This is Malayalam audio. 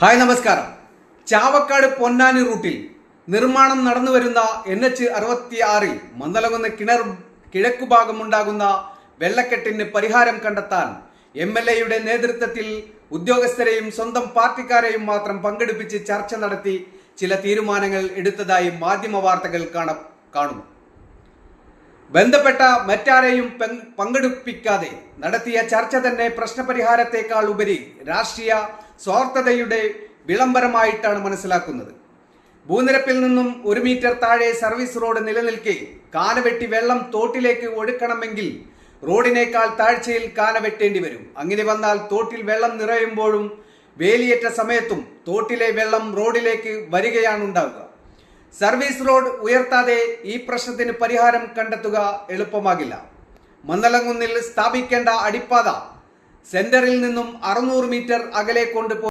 ഹായ് നമസ്കാരം. ചാവക്കാട് പൊന്നാനി റൂട്ടിൽ നിർമ്മാണം നടന്നുവരുന്ന NH-66 മന്ദലകുന്ന് കിണർ കിഴക്കുഭാഗമുണ്ടാകുന്ന വെള്ളക്കെട്ടിന് പരിഹാരം കണ്ടെത്താൻ MLA നേതൃത്വത്തിൽ ഉദ്യോഗസ്ഥരെയും സ്വന്തം പാർട്ടിക്കാരെയും മാത്രം പങ്കെടുപ്പിച്ച് ചർച്ച നടത്തി ചില തീരുമാനങ്ങൾ എടുത്തതായി മാധ്യമ വാർത്തകൾ കാണുന്നു. ബന്ധപ്പെട്ട മറ്റാരെയും പങ്കെടുപ്പിക്കാതെ നടത്തിയ ചർച്ച തന്നെ പ്രശ്നപരിഹാരത്തെക്കാൾ ഉപരി രാഷ്ട്രീയ സ്വാർത്ഥതയുടെ വിളംബരമായിട്ടാണ് മനസ്സിലാക്കുന്നത്. ഭൂനിരപ്പിൽ നിന്നും 1 മീറ്റർ താഴെ സർവീസ് റോഡ് നിലനിൽക്കെ കാനവെട്ടി വെള്ളം തോട്ടിലേക്ക് ഒഴുക്കണമെങ്കിൽ റോഡിനേക്കാൾ താഴ്ചയിൽ കാനവെട്ടേണ്ടി വരും. അങ്ങനെ വന്നാൽ തോട്ടിൽ വെള്ളം നിറയുമ്പോഴും വേലിയേറ്റ സമയത്തും തോട്ടിലെ വെള്ളം റോഡിലേക്ക് വരികയാണുണ്ടാവുക. സർവീസ് റോഡ് ഉയർത്താതെ ഈ പ്രശ്നത്തിന് പരിഹാരം കണ്ടെത്തുക എളുപ്പമാകില്ല. മന്ദലകുന്നിൽ സ്ഥാപിക്കേണ്ട അടിപ്പാത സെന്ററിൽ നിന്നും 600 മീറ്റർ അകലെ കൊണ്ടുപോയി